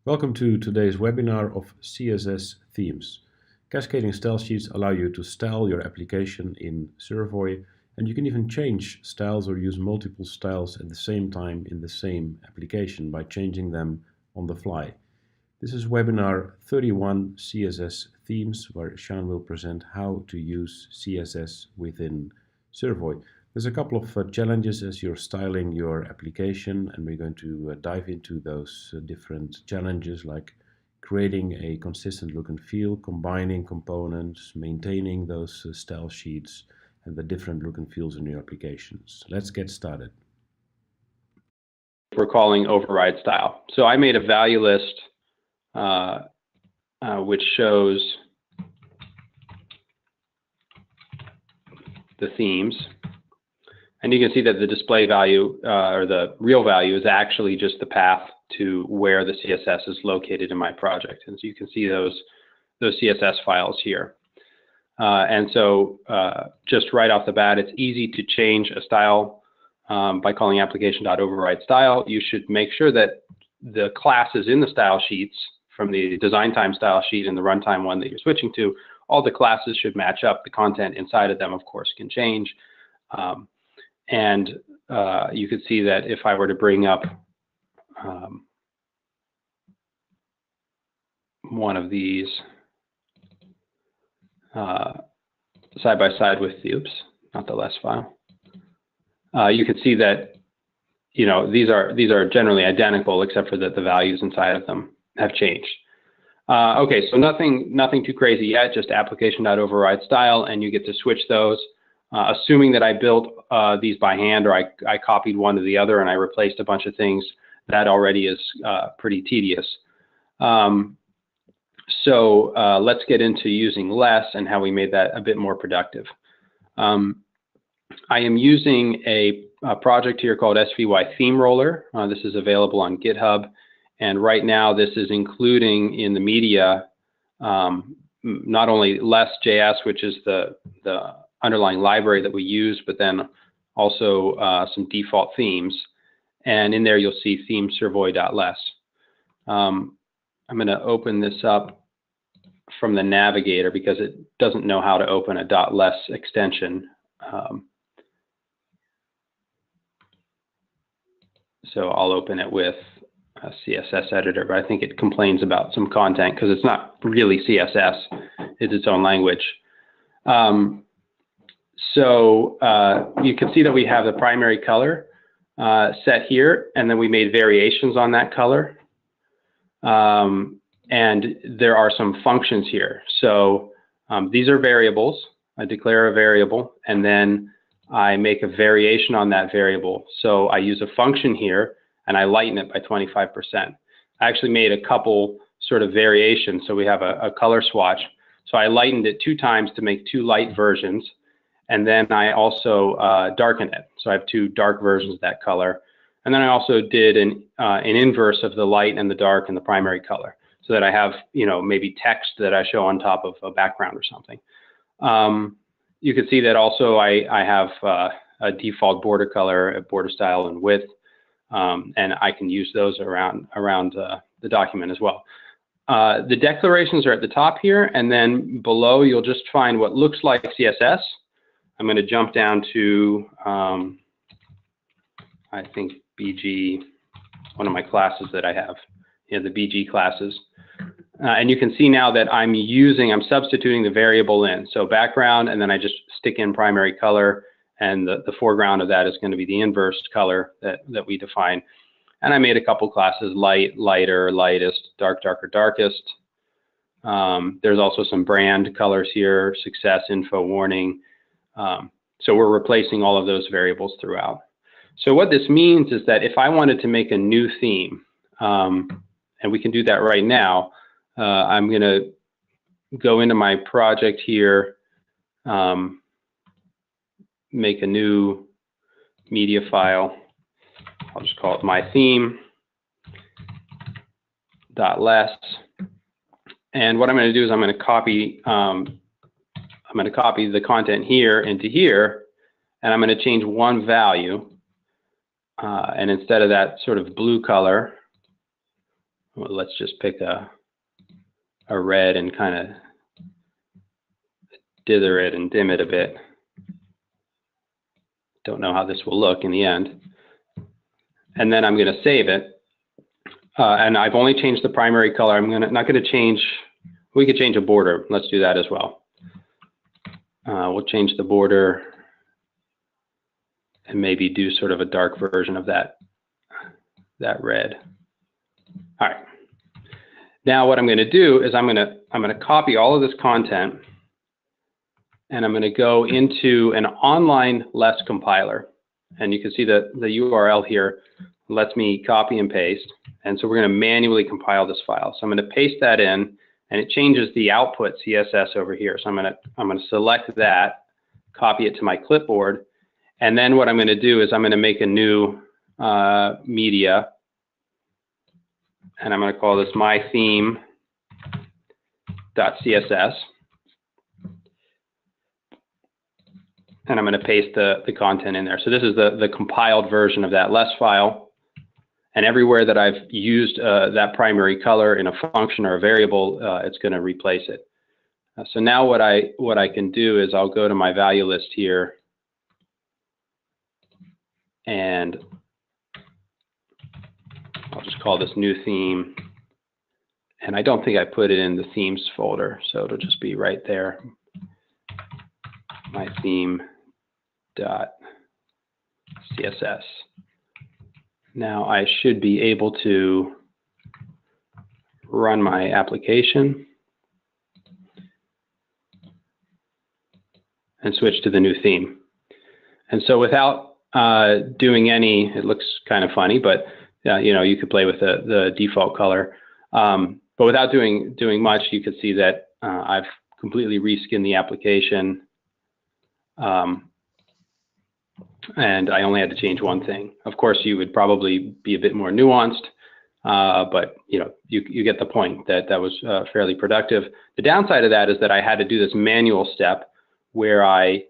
Welcome to today's webinar of CSS themes. Cascading style sheets allow you to style your application in Servoy, and you can even change styles or use multiple styles at the same time in the same application by changing them on the fly. This is webinar 31 CSS themes, where Sean will present how to use CSS within Servoy. There's a couple of challenges as you're styling your application, and we're going to dive into those different challenges, like creating a consistent look and feel, combining components, maintaining those style sheets, and the different look and feels in your applications. Let's get started. We're calling override style. So I made a value list which shows the themes. And you can see that the display value or the real value is actually just the path to where the CSS is located in my project. And so you can see those CSS files here. And so just right off the bat, it's easy to change a style by calling application.override style. You should make sure that the classes in the style sheets from the design time style sheet and the runtime one that you're switching to, all the classes should match up. The content inside of them, of course, can change. And you could see that if I were to bring up one of these side by side with the, not the less file, you can see that these are generally identical, except for that the values inside of them have changed. Okay, so nothing too crazy yet, just application.override style, and you get to switch those. Assuming that I built these by hand, or I copied one to the other and I replaced a bunch of things, that already is pretty tedious. So let's get into using less and how we made that a bit more productive. I am using a project here called SVY Theme Roller. This is available on GitHub, and right now this is including in the media not only less.js, which is the underlying library that we use, but then also some default themes. And in there, you'll see theme servoy.less. I'm going to open this up from the navigator because it doesn't know how to open a .less extension. So I'll open it with a CSS editor, but I think it complains about some content because it's not really CSS, it's its own language. So you can see that we have the primary color set here, and then we made variations on that color. And there are some functions here. So these are variables. I declare a variable, and then I make a variation on that variable. So I use a function here, and I lighten it by 25%. I actually made a couple sort of variations. So we have a color swatch. So I lightened it 2 times to make 2 light versions. And then I also darken it. So I have 2 dark versions of that color. And then I also did an inverse of the light and the dark and the primary color, so that I have, maybe text that I show on top of a background or something. You can see that also I have a default border color, a border style, and width. And I can use those around the document as well. The declarations are at the top here, and then below you'll just find what looks like CSS. I'm going to jump down to, I think, BG, one of my classes that I have, the BG classes. And you can see now that I'm substituting the variable in. So background, and then I just stick in primary color, and the foreground of that is going to be the inverse color that we define. And I made a couple classes: light, lighter, lightest, dark, darker, darkest. There's also some brand colors here: success, info, warning. So we're replacing all of those variables throughout. So what this means is that if I wanted to make a new theme, and we can do that right now, I'm going to go into my project here, make a new media file. I'll just call it my theme.less. And what I'm going to do is I'm going to copy the content here into here, and I'm going to change one value. And instead of that sort of blue color, well, let's just pick a red and kind of dither it and dim it a bit. Don't know how this will look in the end. And then I'm going to save it. And I've only changed the primary color. I'm not going to change. We could change a border. Let's do that as well. We'll change the border and maybe do sort of a dark version of that red. All right. Now what I'm going to do is I'm going to copy all of this content, and I'm going to go into an online less compiler. And you can see that the URL here lets me copy and paste. And so we're going to manually compile this file. So I'm going to paste that in, and it changes the output CSS over here. So I'm going to select that, copy it to my clipboard, and then what I'm going to do is I'm going to make a new media, and I'm going to call this mytheme.css. And I'm going to paste the content in there. So this is the compiled version of that less file. And everywhere that I've used that primary color in a function or a variable, it's going to replace it. So now what I can do is I'll go to my value list here, and I'll just call this new theme. And I don't think I put it in the themes folder, so it'll just be right there. My theme.css. Now I should be able to run my application and switch to the new theme. And so without doing any, it looks kind of funny, but you know, you could play with the default color. But without doing much, you could see that I've completely reskinned the application. And I only had to change one thing. Of course, you would probably be a bit more nuanced, but you know, you get the point that that was fairly productive. The downside of that is that I had to do this manual step where I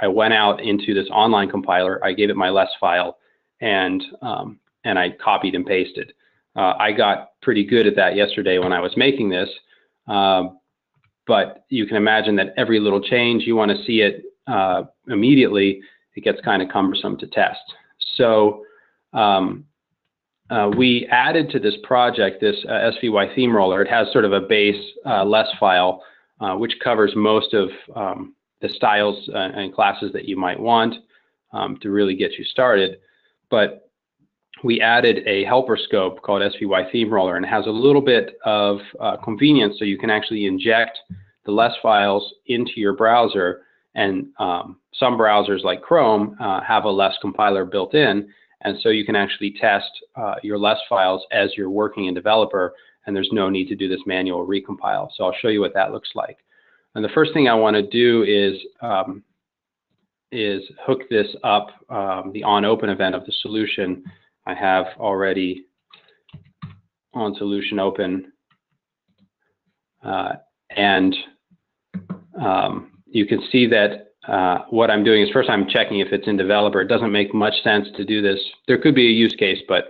went out into this online compiler, I gave it my less file, and I copied and pasted. I got pretty good at that yesterday when I was making this, but you can imagine that every little change, you want to see it immediately. It gets kind of cumbersome to test. So we added to this project this SVY theme roller. It has sort of a base less file, which covers most of the styles and classes that you might want to really get you started. But we added a helper scope called SVY theme roller, and it has a little bit of convenience, so you can actually inject the less files into your browser. And some browsers like Chrome have a less compiler built in, and so you can actually test your less files as you're working in Developer, and there's no need to do this manual recompile. So I'll show you what that looks like. And the first thing I want to do is hook this up, the on-open event of the solution. I have already on solution open, and you can see that what I'm doing is first I'm checking if it's in Developer. It doesn't make much sense to do this. There could be a use case, but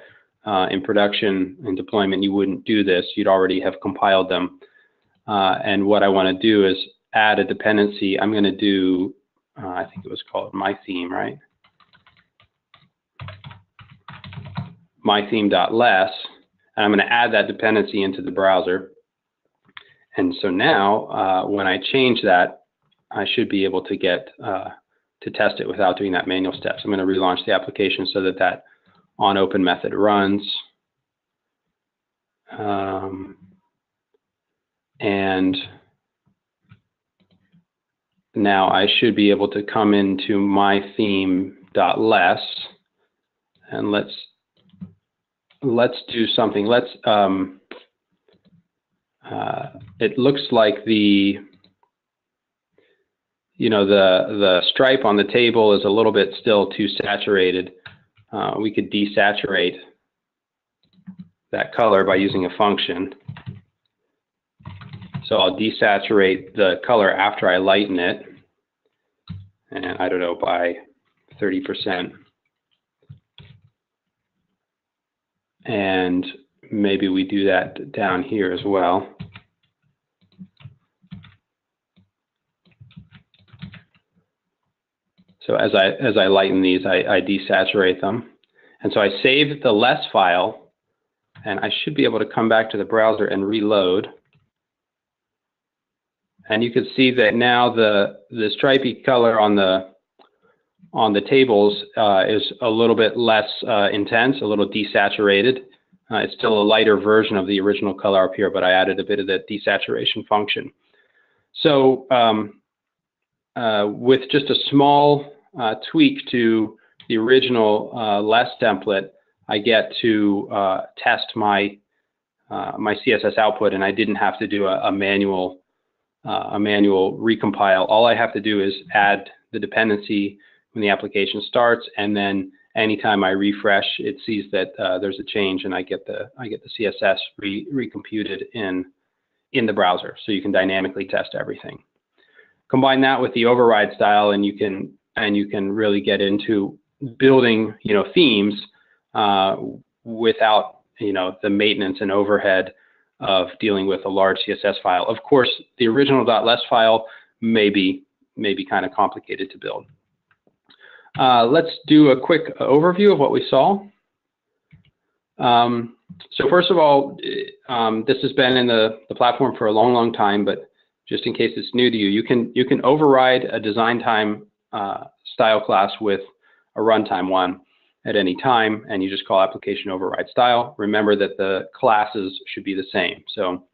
in production and deployment, you wouldn't do this. You'd already have compiled them. And what I want to do is add a dependency. I'm going to do, I think it was called my theme, right? mytheme.less, and I'm going to add that dependency into the browser. And so now when I change that, I should be able to get to test it without doing that manual step. So I'm going to relaunch the application so that that on open method runs. And now I should be able to come into mytheme.less, and let's do something. It looks like the stripe on the table is a little bit still too saturated. We could desaturate that color by using a function. So I'll desaturate the color after I lighten it, and I don't know, by 30%. And maybe we do that down here as well. So as I lighten these, I desaturate them. And so I save the less file, and I should be able to come back to the browser and reload. And you can see that now the stripy color on the tables is a little bit less intense, a little desaturated. It's still a lighter version of the original color up here, but I added a bit of the desaturation function. So with just a small tweak to the original less template, I get to test my my CSS output, and I didn't have to do a manual recompile. All I have to do is add the dependency when the application starts, and then anytime I refresh, it sees that there's a change, and I get the CSS recomputed in the browser, so you can dynamically test everything. Combine that with the override style, and you can really get into building themes without the maintenance and overhead of dealing with a large CSS file. Of course, the original .less file may be kind of complicated to build. Let's do a quick overview of what we saw. So first of all, this has been in the platform for a long time, but just in case it's new to you, you can override a design time style class with a runtime one at any time, and you just call application override style. Remember that the classes should be the same, so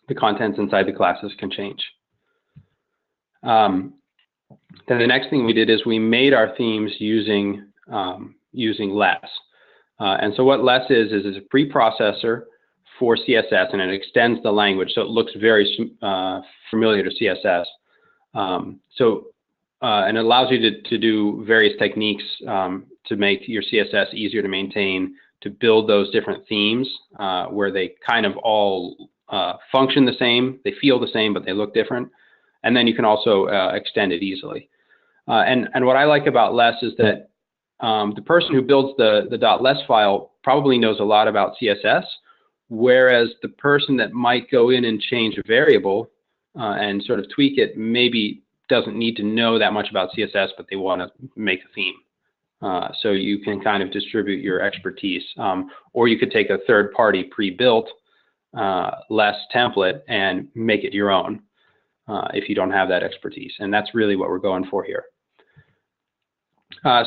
the contents inside the classes can change. Then the next thing we did is we made our themes using less. And so what less is a preprocessor for CSS, and it extends the language, so it looks very familiar to CSS. And it allows you to do various techniques to make your CSS easier to maintain, to build those different themes where they kind of all function the same, they feel the same, but they look different. And then you can also extend it easily. And what I like about less is that the person who builds the .less file probably knows a lot about CSS, whereas the person that might go in and change a variable and sort of tweak it maybe doesn't need to know that much about CSS, but they want to make a theme. So you can kind of distribute your expertise. Or you could take a third-party pre-built less template and make it your own if you don't have that expertise. And that's really what we're going for here.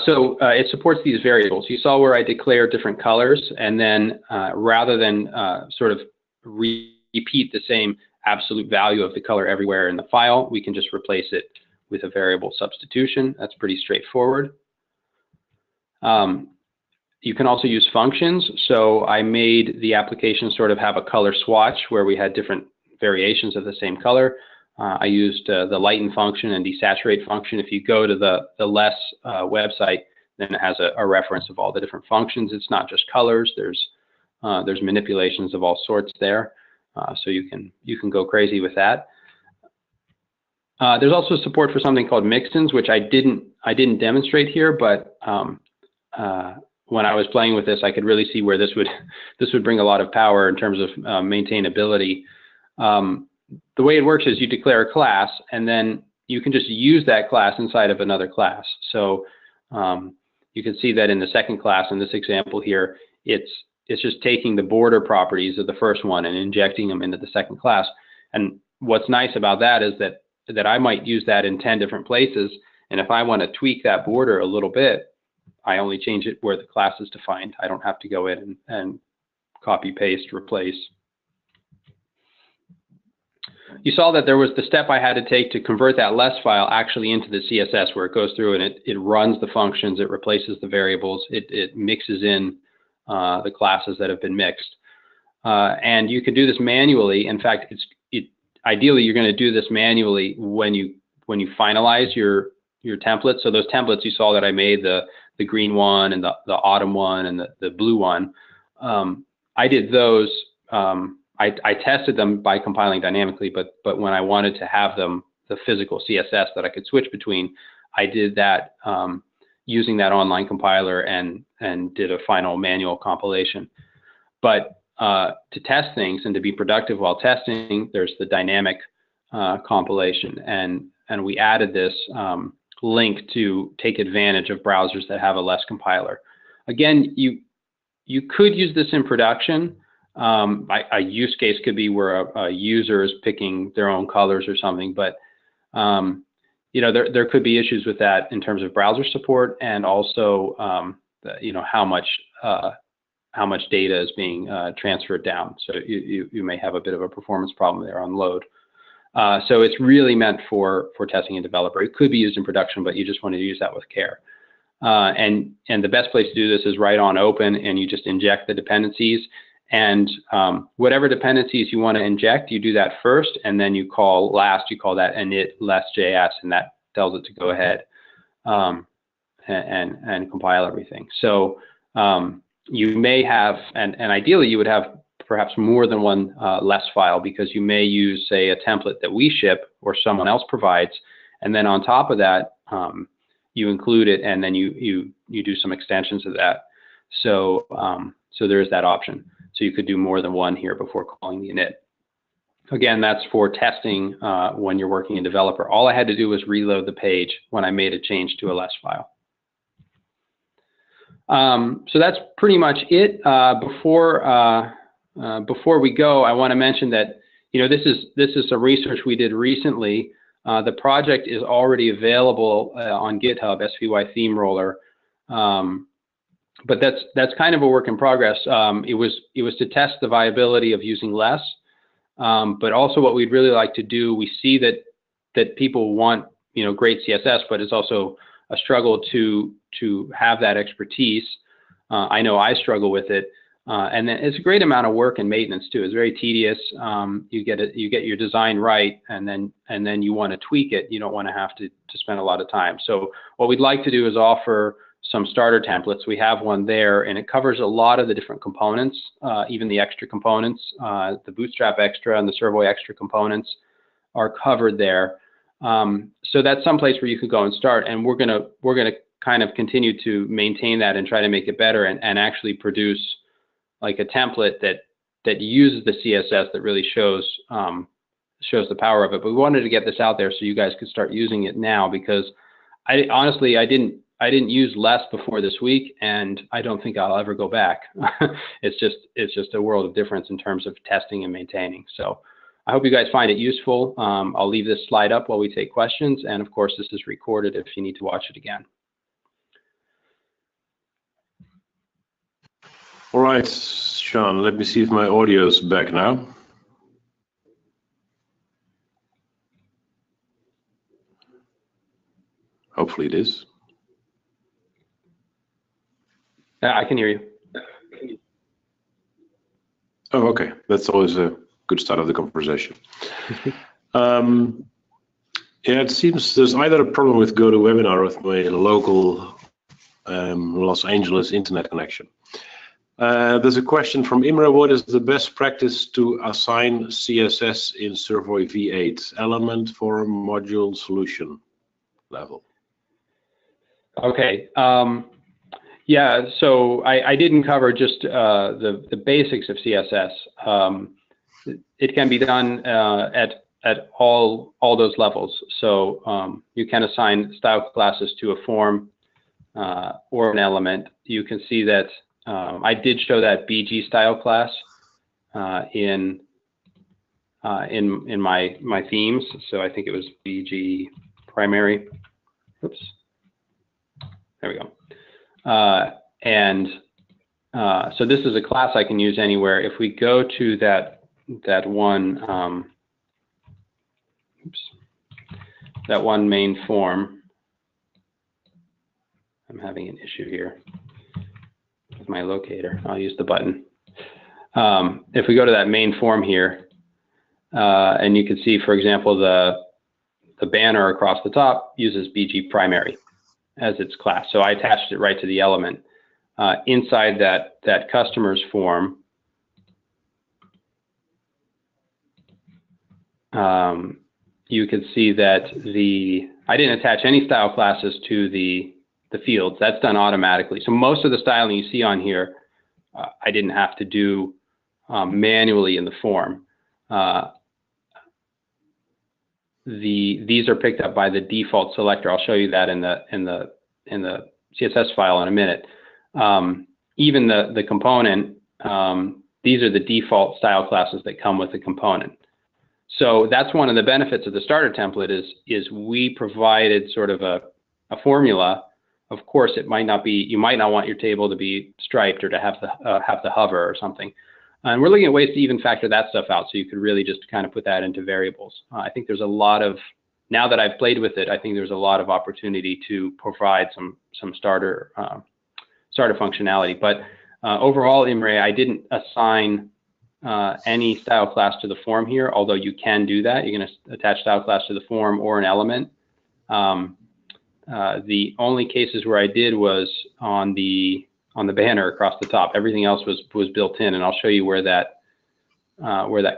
So it supports these variables. You saw where I declared different colors, and then rather than sort of repeat the same absolute value of the color everywhere in the file, we can just replace it with a variable substitution. That's pretty straightforward. You can also use functions. So I made the application sort of have a color swatch where we had different variations of the same color. I used the lighten function and desaturate function. If you go to the less website, then it has a reference of all the different functions. It's not just colors. There's manipulations of all sorts there. So you can go crazy with that. There's also support for something called mixins, which I didn't demonstrate here, but when I was playing with this, I could really see where this would bring a lot of power in terms of maintainability. The way it works is you declare a class, and then you can just use that class inside of another class. So you can see that in the second class, in this example here, it's just taking the border properties of the first one and injecting them into the second class. And what's nice about that is that I might use that in 10 different places, and if I want to tweak that border a little bit, I only change it where the class is defined. I don't have to go in and copy, paste, replace. You saw that there was the step I had to take to convert that less file actually into the CSS, where it goes through and it runs the functions, it replaces the variables, it mixes in the classes that have been mixed. And you can do this manually. In fact, ideally you're going to do this manually when you finalize your template. So those templates you saw that I made, the green one and the autumn one and the blue one, I did those. I tested them by compiling dynamically, but when I wanted to have them, the physical CSS that I could switch between, I did that using that online compiler and did a final manual compilation. But to test things and to be productive while testing, there's the dynamic compilation, and we added this link to take advantage of browsers that have a less compiler. Again, you could use this in production. A use case could be where a user is picking their own colors or something, but you know, there could be issues with that in terms of browser support, and also you know, how much data is being transferred down. So you may have a bit of a performance problem there on load. So it's really meant for testing and developer. It could be used in production, but you just want to use that with care. And the best place to do this is right on open, and you just inject the dependencies. And whatever dependencies you want to inject, you do that first, and then you call that init less.js, and that tells it to go ahead and compile everything. So you may have, and ideally you would have perhaps more than one less file, because you may use, say, a template that we ship or someone else provides, and then on top of that, you include it, and then you do some extensions of that. So so there is that option. So you could do more than one here before calling the init. Again, that's for testing when you're working in developer. All I had to do was reload the page when I made a change to a less file. So that's pretty much it. Before we go, I want to mention that, you know, this is some research we did recently. The project is already available on GitHub, SVY Theme Roller, but that's kind of a work in progress. It was to test the viability of using less, but also what we'd really like to do. We see that people want, you know, great CSS, but it's also a struggle to have that expertise. I know I struggle with it. And then it's a great amount of work and maintenance too. It's very tedious. You get your design right, and then you want to tweak it. You don't want to have to spend a lot of time. So what we'd like to do is offer some starter templates. We have one there, and it covers a lot of the different components, even the extra components. The Bootstrap extra and the Servoy extra components are covered there. So that's some place where you could go and start. And we're gonna kind of continue to maintain that and try to make it better, and actually produce like a template that uses the CSS that really shows the power of it. But we wanted to get this out there so you guys could start using it now, because honestly I didn't use less before this week, and I don't think I'll ever go back. It's just a world of difference in terms of testing and maintaining. So I hope you guys find it useful. I'll leave this slide up while we take questions, and of course this is recorded if you need to watch it again. All right, Sean, let me see if my audio is back now. Hopefully it is. Yeah, I can hear you. Oh, okay. That's always a good start of the conversation. Yeah, it seems there's either a problem with GoToWebinar with my local Los Angeles internet connection. There's a question from Imre. What is the best practice to assign CSS in Servoy V8? Element, form, module, solution level. Okay. Yeah, so I didn't cover just the basics of CSS. It can be done at all those levels. So you can assign style classes to a form or an element. You can see that I did show that BG style class in my themes. So I think it was BG primary. Oops. There we go. So this is a class I can use anywhere. If we go to that one main form, I'm having an issue here with my locator. I'll use the button. If we go to that main form here, and you can see, for example, the banner across the top uses BG primary as its class. So I attached it right to the element. Inside that customer's form, you can see that I didn't attach any style classes to the fields. That's done automatically. So most of the styling you see on here, I didn't have to do manually in the form. These are picked up by the default selector. I'll show you that in the CSS file in a minute. Even the component, these are the default style classes that come with the component. So that's one of the benefits of the starter template is we provided sort of a formula. Of course, it might not be, you might not want your table to be striped or to have the hover or something. And we're looking at ways to even factor that stuff out, so you could really just kind of put that into variables. I think there's a lot of, now that I've played with it, I think there's a lot of opportunity to provide some starter functionality. But overall, Imre, I didn't assign any style class to the form here, although you can do that. You're going to attach style class to the form or an element. The only cases where I did was on the banner across the top. Everything else was built in, and I'll show you where that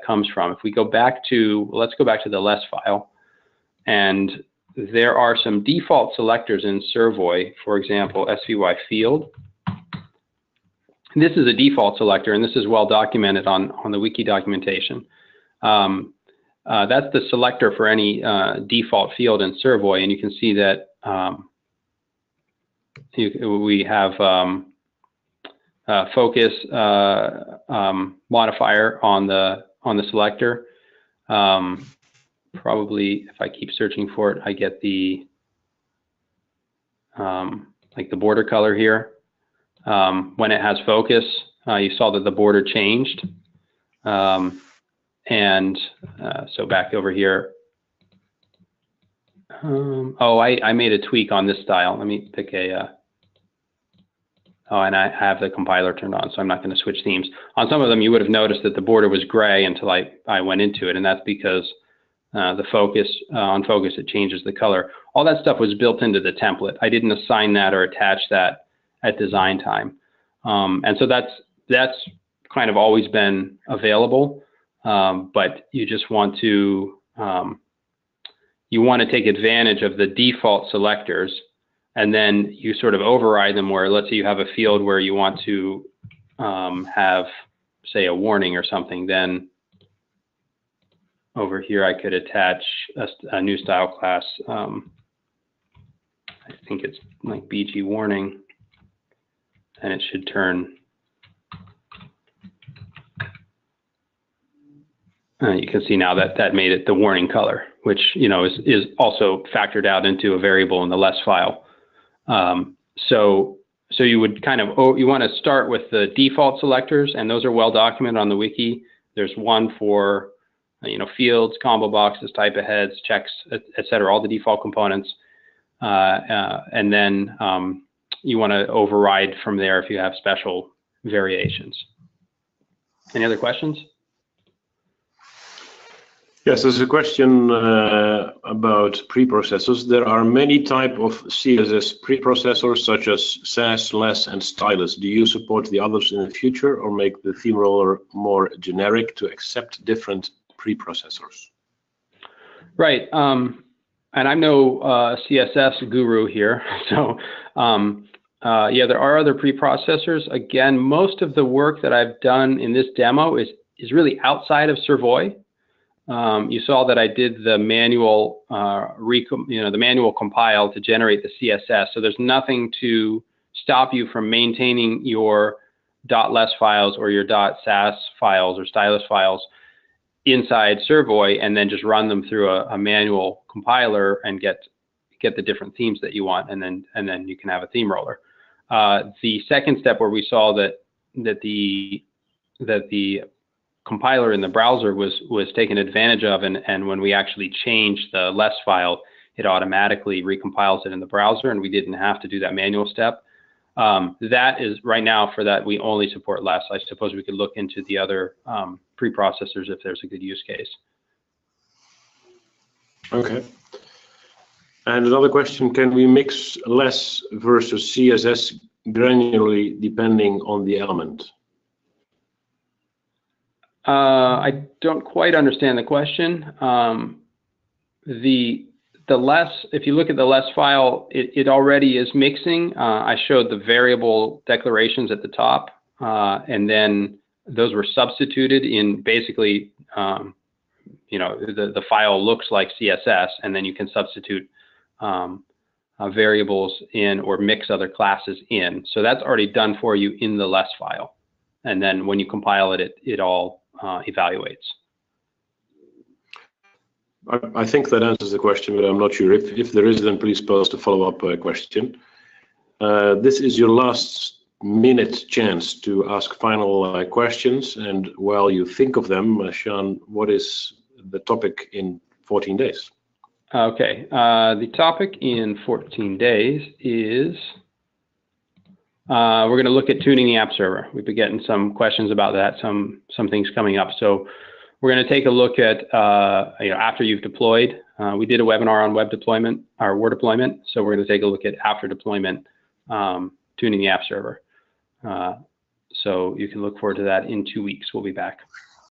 comes from. If we go back to, let's go back to the less file, and there are some default selectors in Servoy. For example, SVY field. This is a default selector, and this is well documented on the wiki documentation. That's the selector for any default field in Servoy, and you can see that we have focus modifier on the selector. Probably, if I keep searching for it, I get the like the border color here. When it has focus, you saw that the border changed. So back over here. Oh, I made a tweak on this style. Let me pick a. Oh, and I have the compiler turned on, so I'm not going to switch themes. On some of them, you would have noticed that the border was gray until I went into it, and that's because the focus, on focus, it changes the color. All that stuff was built into the template. I didn't assign that or attach that at design time. And so that's kind of always been available, but you just want to, take advantage of the default selectors, and then you sort of override them where, let's say you have a field where you want to have, say, a warning or something, then over here I could attach a new style class. I think it's like BG warning, and it should turn. You can see now that made it the warning color, which is also factored out into a variable in the less file. So you would kind of, you want to start with the default selectors, and those are well documented on the wiki. There's one for fields, combo boxes, type of heads, checks, etc. All the default components, and then you want to override from there if you have special variations. Any other questions? Yes, there's a question about preprocessors. There are many types of CSS preprocessors, such as Sass, Less, and Stylus. Do you support the others in the future, or make the theme roller more generic to accept different preprocessors? Right, and I'm no CSS guru here, so yeah, there are other preprocessors. Again, most of the work that I've done in this demo is really outside of Servoy. You saw that I did the manual, the manual compile to generate the CSS. So there's nothing to stop you from maintaining your .less files or your .sass files or stylus files inside Servoy, and then just run them through a manual compiler and get the different themes that you want, and then you can have a theme roller. The second step, where we saw that the compiler in the browser was taken advantage of, and when we actually changed the less file, it automatically recompiles it in the browser, and we didn't have to do that manual step. That is, right now, for that, we only support less. I suppose we could look into the other preprocessors if there's a good use case. Okay. And another question, can we mix less versus CSS granularly depending on the element? I don't quite understand the question. The less, if you look at the less file, it already is mixing. I showed the variable declarations at the top, and then those were substituted in basically, you know, the file looks like CSS, and then you can substitute variables in or mix other classes in. So that's already done for you in the less file. And then when you compile it, it all evaluates. I think that answers the question, but I'm not sure. If there is, then please post a follow-up question. This is your last minute chance to ask final questions. And while you think of them, Sean, what is the topic in 14 days? Okay, the topic in 14 days is we're going to look at tuning the app server. We've been getting some questions about that, some things coming up. So we're going to take a look at you know, after you've deployed. We did a webinar on web deployment, or Word deployment. So we're going to take a look at after deployment, tuning the app server. So you can look forward to that in 2 weeks. We'll be back.